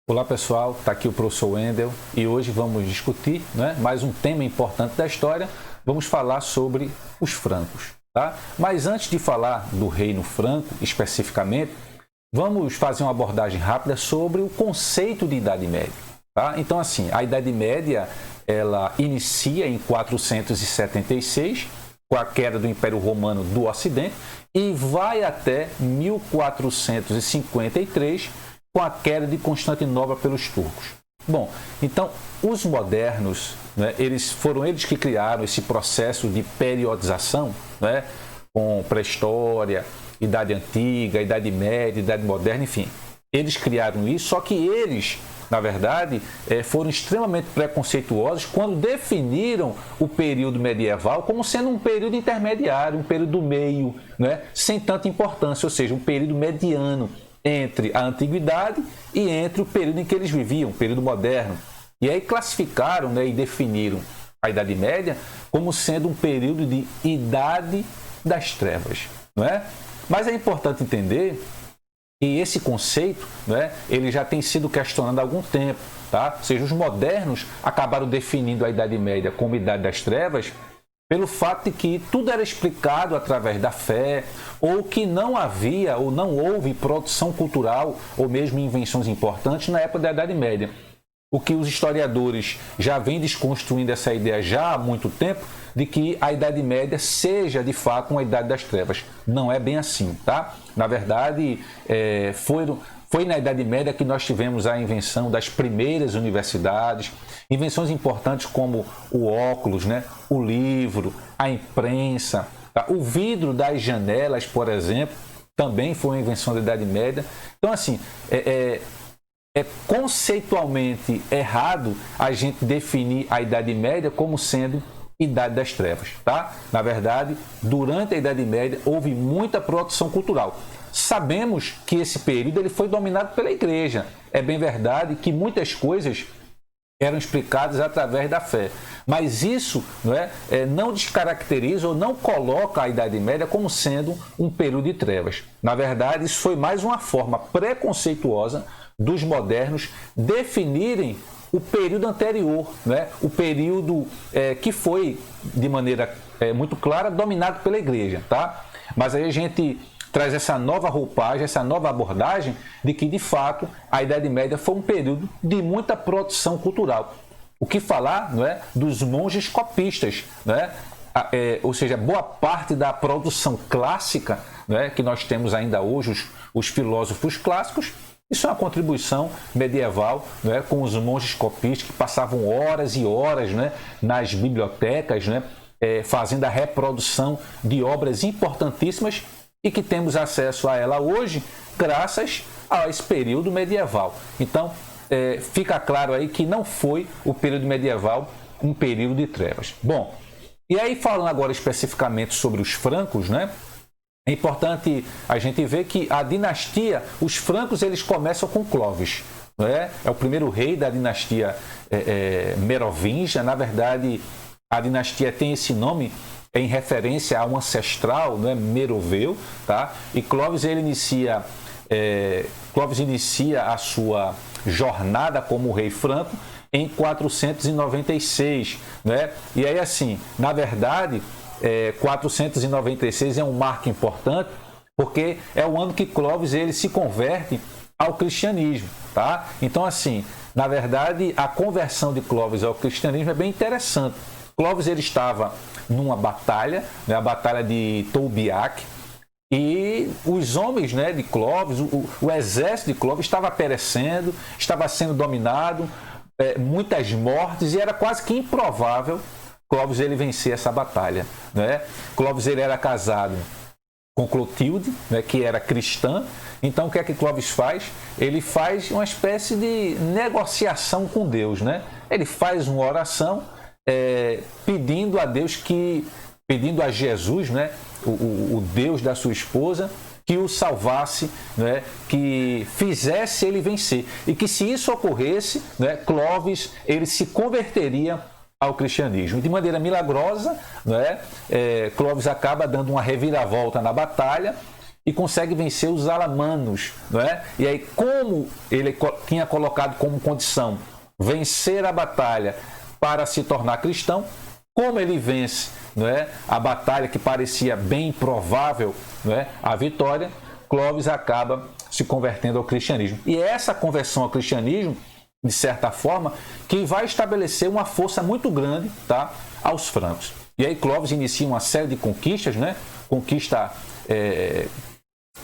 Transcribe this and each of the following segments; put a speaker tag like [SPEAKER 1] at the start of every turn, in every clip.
[SPEAKER 1] Olá pessoal, está aqui o professor Wendel e hoje vamos discutir mais um tema importante da história. Vamos falar sobre os francos. Tá? Mas antes de falar do reino franco especificamente, vamos fazer uma abordagem rápida sobre o conceito de Idade Média. Tá? Então assim, a Idade Média ela inicia em 476 com a queda do Império Romano do Ocidente e vai até 1453 com a queda de Constantinopla pelos turcos. Bom, então os modernos, foram eles que criaram esse processo de periodização, com pré-história, Idade Antiga, Idade Média, Idade Moderna, enfim. Eles criaram isso, só que eles, na verdade, foram extremamente preconceituosos quando definiram o período medieval como sendo um período intermediário, um período do meio, sem tanta importância, ou seja, um período mediano entre a antiguidade e entre o período em que eles viviam, o período moderno. E aí classificaram e definiram a Idade Média como sendo um período de Idade das Trevas. Mas é importante entender que esse conceito ele já tem sido questionado há algum tempo. Tá? Ou seja, os modernos acabaram definindo a Idade Média como Idade das Trevas pelo fato de que tudo era explicado através da fé, ou que não havia ou não houve produção cultural ou mesmo invenções importantes na época da Idade Média. O que os historiadores já vêm desconstruindo essa ideia já há muito tempo de que a Idade Média seja de fato uma Idade das Trevas. Não é bem assim, tá? Na verdade, foi na Idade Média que nós tivemos a invenção das primeiras universidades, invenções importantes como o óculos, o livro, a imprensa, tá? O vidro das janelas, por exemplo, também foi uma invenção da Idade Média. Então, assim, é conceitualmente errado a gente definir a Idade Média como sendo Idade das Trevas. Tá? Na verdade, durante a Idade Média houve muita produção cultural. Sabemos que esse período ele foi dominado pela Igreja. É bem verdade que muitas coisas eram explicadas através da fé. Mas isso não descaracteriza ou não coloca a Idade Média como sendo um período de trevas. Na verdade, isso foi mais uma forma preconceituosa dos modernos definirem o período anterior, o período que foi, de maneira muito clara, dominado pela Igreja. Tá? Mas aí a gente traz essa nova roupagem, essa nova abordagem de que, de fato, a Idade Média foi um período de muita produção cultural. O que falar dos monges copistas, ou seja, boa parte da produção clássica que nós temos ainda hoje, os filósofos clássicos, isso é uma contribuição medieval com os monges copistas que passavam horas e horas nas bibliotecas, fazendo a reprodução de obras importantíssimas e que temos acesso a ela hoje graças a esse período medieval. Então, fica claro aí que não foi o período medieval um período de trevas. Bom, e aí falando agora especificamente sobre os francos, é importante a gente ver que a dinastia, os francos, eles começam com Clovis. É o primeiro rei da dinastia merovingia. Na verdade, a dinastia tem esse nome em referência a um ancestral, Meroveu, tá? E Clovis ele inicia a sua jornada como rei franco em 496, E aí assim, na verdade, 496 é um marco importante porque é o ano que Clovis ele se converte ao cristianismo, tá? Então assim, na verdade, a conversão de Clovis ao cristianismo é bem interessante. Clovis ele estava numa batalha, a batalha de Tolbiac, e os homens de Clovis, o exército de Clovis estava perecendo, estava sendo dominado, muitas mortes, e era quase que improvável Clovis ele vencer essa batalha. Clovis ele era casado com Clotilde, que era cristã. Então o que é que Clovis faz? Ele faz uma espécie de negociação com Deus. Ele faz uma oração pedindo a Deus pedindo a Jesus, o Deus da sua esposa, que o salvasse, que fizesse ele vencer. E que se isso ocorresse, Clovis ele se converteria ao cristianismo. De maneira milagrosa, Clovis acaba dando uma reviravolta na batalha e consegue vencer os alamanos, não é? E aí, como ele tinha colocado como condição vencer a batalha para se tornar cristão, como ele vence, não é, a batalha que parecia bem improvável, não é, a vitória, Clovis acaba se convertendo ao cristianismo. E é essa conversão ao cristianismo, de certa forma, que vai estabelecer uma força muito grande, tá, aos francos. E aí Clovis inicia uma série de conquistas, né? Conquista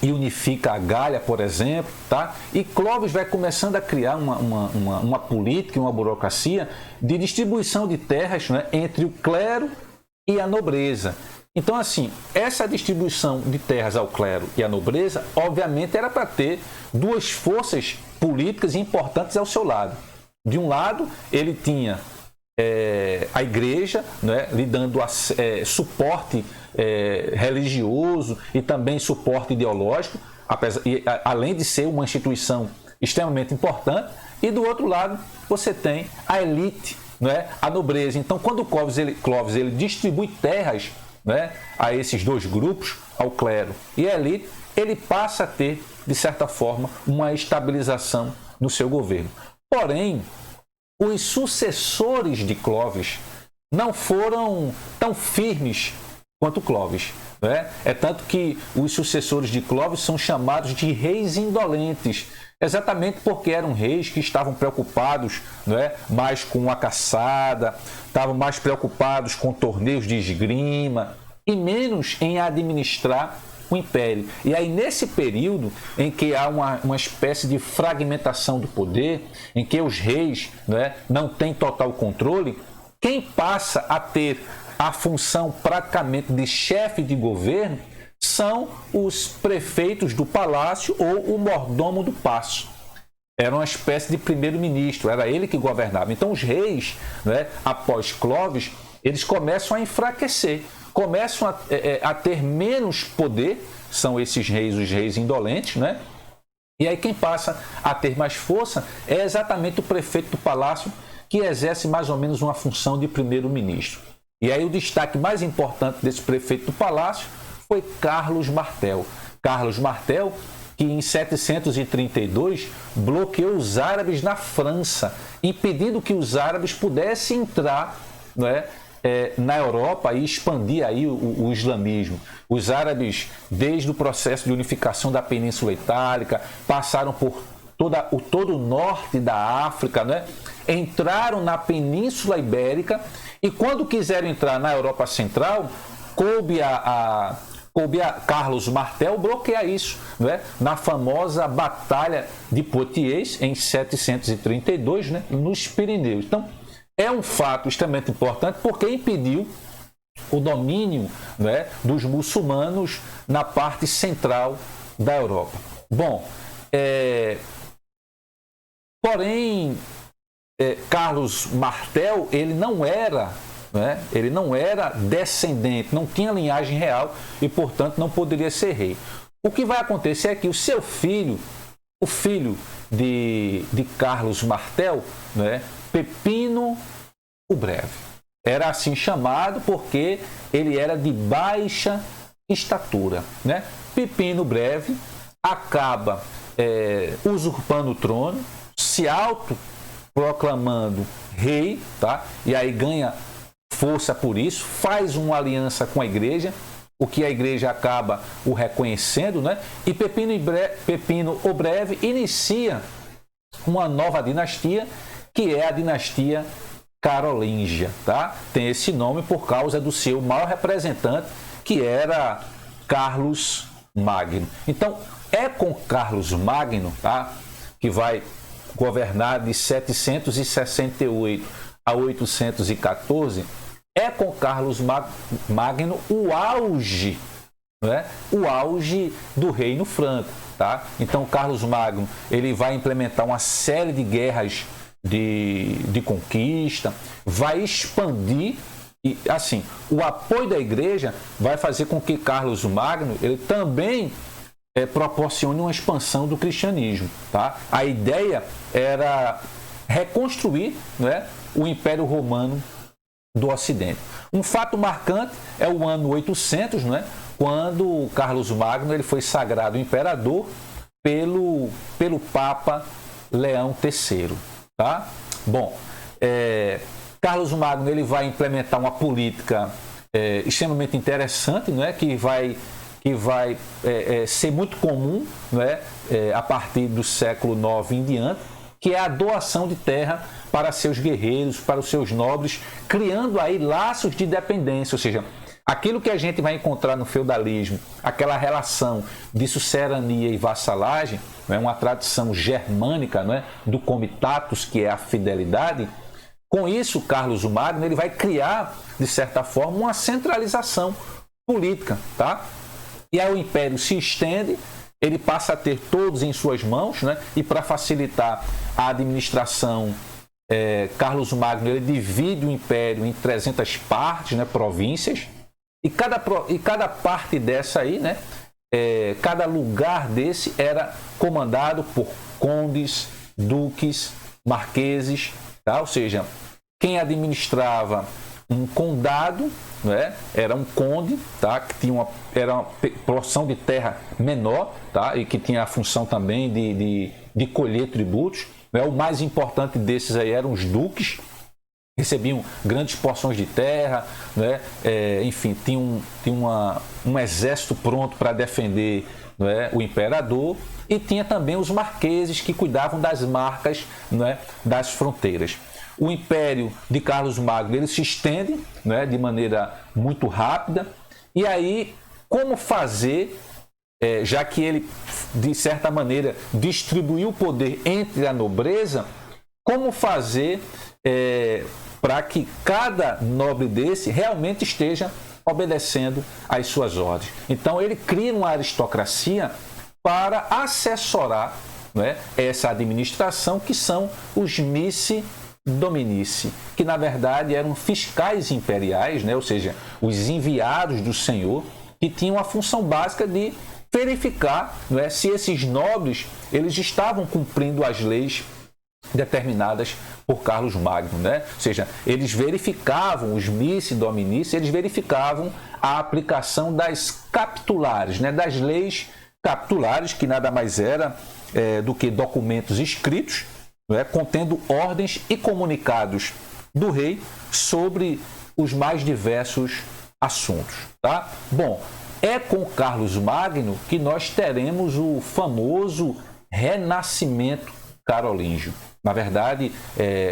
[SPEAKER 1] e unifica a Gália, por exemplo, tá? E Clovis vai começando a criar uma política, uma burocracia de distribuição de terras, né, entre o clero e a nobreza. Então, assim, essa distribuição de terras ao clero e à nobreza, obviamente, era para ter duas forças políticas importantes ao seu lado. De um lado, ele tinha a igreja, né, lhe dando suporte religioso e também suporte ideológico, além de ser uma instituição extremamente importante. E do outro lado, você tem a elite, né, a nobreza. Então, quando Clovis ele distribui terras, né, a esses dois grupos, ao clero e à elite, ele passa a ter, de certa forma, uma estabilização no seu governo. Porém, os sucessores de Clovis não foram tão firmes quanto Clovis, né? É tanto que os sucessores de Clovis são chamados de reis indolentes, exatamente porque eram reis que estavam preocupados, né, mais com a caçada, estavam mais preocupados com torneios de esgrima e menos em administrar o império. E aí, nesse período em que há uma espécie de fragmentação do poder, em que os reis, né, não têm total controle, quem passa a ter a função praticamente de chefe de governo são os prefeitos do palácio ou o mordomo do paço. Era uma espécie de primeiro-ministro, era ele que governava. Então os reis, né, após Clovis, eles começam a enfraquecer, começam a ter menos poder, são esses reis, os reis indolentes, né? E aí quem passa a ter mais força é exatamente o prefeito do palácio, que exerce mais ou menos uma função de primeiro-ministro. E aí o destaque mais importante desse prefeito do palácio foi Carlos Martel. Carlos Martel, que em 732 bloqueou os árabes na França, impedindo que os árabes pudessem entrar, né, na Europa e expandir aí o islamismo. Os árabes, desde o processo de unificação da Península Itálica, passaram por todo o norte da África, né? Entraram na Península Ibérica e quando quiseram entrar na Europa Central, coube a Carlos Martel bloquear isso, né? Na famosa Batalha de Poitiers, em 732, né? Nos Pirineus. Então, é um fato extremamente importante porque impediu o domínio, né, dos muçulmanos na parte central da Europa. Bom, porém, Carlos Martel, ele não era descendente, não tinha linhagem real e, portanto, não poderia ser rei. O que vai acontecer é que o seu filho, o filho de Carlos Martel, né, Pepino o Breve, era assim chamado porque ele era de baixa estatura, né? Pepino Breve acaba usurpando o trono, se autoproclamando rei, tá? E aí ganha força por isso, faz uma aliança com a igreja, o que a igreja acaba o reconhecendo, né? E Pepino o Breve inicia uma nova dinastia, que é a dinastia carolíngia, tá? Tem esse nome por causa do seu maior representante, que era Carlos Magno. Então, é com Carlos Magno, tá, que vai governar de 768 a 814, é com Carlos Magno o auge, né? O auge do reino franco, tá? Então, Carlos Magno, ele vai implementar uma série de guerras de conquista, vai expandir e, assim, o apoio da igreja vai fazer com que Carlos Magno ele também proporcione uma expansão do cristianismo, tá? A ideia era reconstruir, né, o Império Romano do Ocidente. Um fato marcante é o ano 800, né, quando Carlos Magno ele foi sagrado imperador pelo Papa Leão III. Tá? Bom, Carlos Magno ele vai implementar uma política extremamente interessante, não é? que vai ser muito comum, não é? A partir do século IX em diante, que é a doação de terra para seus guerreiros, para os seus nobres, criando aí laços de dependência, ou seja, aquilo que a gente vai encontrar no feudalismo, aquela relação de sucerania e vassalagem, não é? Uma tradição germânica, não é? Do comitatus, que é a fidelidade. Com isso, Carlos Magno ele vai criar, de certa forma, uma centralização política, tá? E aí o império se estende, ele passa a ter todos em suas mãos, né? E para facilitar a administração, Carlos Magno ele divide o império em 300 partes, né? Províncias, e cada parte dessa aí, né? Cada lugar desse era comandado por condes, duques, marqueses, tá? Ou seja, quem administrava um condado, né, era um conde, tá, que tinha era uma porção de terra menor, tá, e que tinha a função também de colher tributos. Né? O mais importante desses aí eram os duques, recebiam grandes porções de terra, né? Enfim, tinham um exército pronto para defender, né, o imperador, e tinha também os marqueses que cuidavam das marcas, né, das fronteiras. O império de Carlos Magno ele se estende, né, de maneira muito rápida, e aí como fazer, já que ele de certa maneira distribuiu o poder entre a nobreza, como fazer para que cada nobre desse realmente esteja obedecendo às suas ordens. Então ele cria uma aristocracia para assessorar, né, essa administração, que são os missi dominici, que na verdade eram fiscais imperiais, né, ou seja, os enviados do Senhor, que tinham a função básica de verificar, né, se esses nobres eles estavam cumprindo as leis determinadas por Carlos Magno, né? Ou seja, eles verificavam, os missi dominici, eles verificavam a aplicação das capitulares, né? Das leis capitulares, que nada mais era do que documentos escritos, né? Contendo ordens e comunicados do rei sobre os mais diversos assuntos, tá? Bom, é com Carlos Magno que nós teremos o famoso renascimento carolíngio. Na verdade,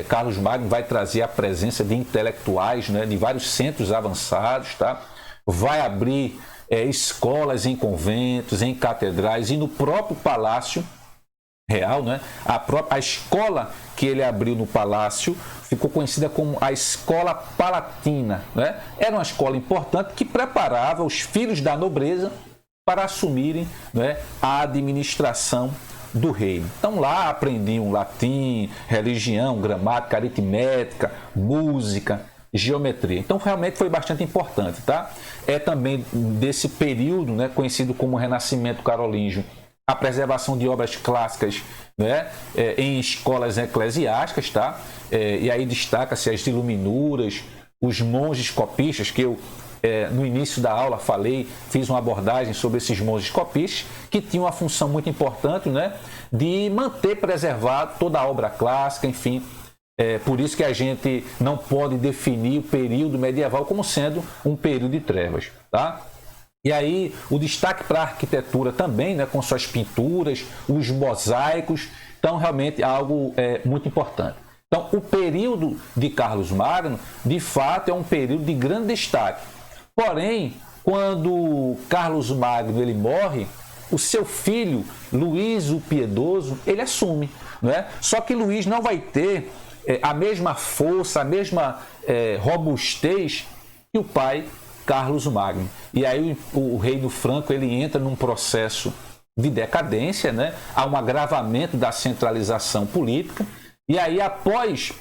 [SPEAKER 1] Carlos Magno vai trazer a presença de intelectuais, né, de vários centros avançados, tá? Vai abrir escolas em conventos, em catedrais e no próprio Palácio Real, né? A escola que ele abriu no Palácio ficou conhecida como a Escola Palatina, né? Era uma escola importante que preparava os filhos da nobreza para assumirem, né, a administração do reino. Então lá aprendiam latim, religião, gramática, aritmética, música, geometria. Então realmente foi bastante importante, tá? É também desse período, né, conhecido como Renascimento Carolíngio, a preservação de obras clássicas, né, em escolas eclesiásticas, tá? E aí destaca-se as iluminuras, os monges copistas, que eu no início da aula fiz uma abordagem sobre esses monges copistas, que tinham uma função muito importante, né, de manter preservado toda a obra clássica, enfim. Por isso que a gente não pode definir o período medieval como sendo um período de trevas, tá? E aí o destaque para a arquitetura também, né, com suas pinturas, os mosaicos, então realmente é algo muito importante. Então o período de Carlos Magno, de fato, é um período de grande destaque. Porém, quando Carlos Magno ele morre, o seu filho, Luís o Piedoso, ele assume, não é? Só que Luís não vai ter a mesma força, a mesma robustez que o pai Carlos Magno. E aí o reino franco ele entra num processo de decadência, né? Há um agravamento da centralização política. E aí, após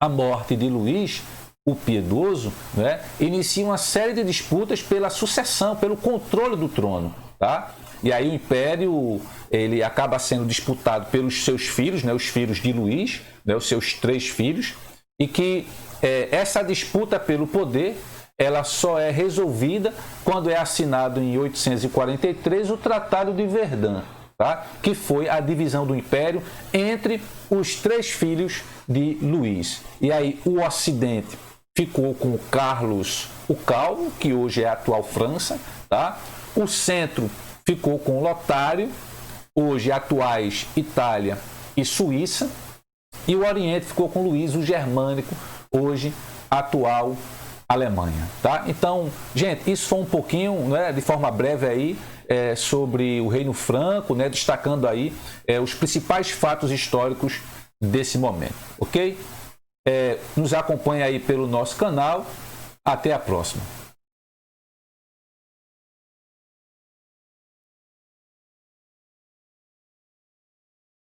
[SPEAKER 1] a morte de Luís o Piedoso, né, inicia uma série de disputas pela sucessão, pelo controle do trono, tá? E aí o império ele acaba sendo disputado pelos seus filhos, né, os filhos de Luís, né, os seus 3 filhos, e que essa disputa pelo poder ela só é resolvida quando é assinado em 843 o Tratado de Verdun, tá? Que foi a divisão do Império entre os 3 filhos de Luís. E aí o Ocidente ficou com Carlos o Calvo, que hoje é a atual França, tá? O Centro ficou com Lotário, hoje atuais Itália e Suíça, e o Oriente ficou com Luís o Germânico, hoje atual Alemanha, tá? Então, gente, isso foi um pouquinho, né, de forma breve aí, sobre o Reino Franco, né, destacando aí os principais fatos históricos desse momento, ok? Nos acompanhe aí pelo nosso canal. Até a próxima.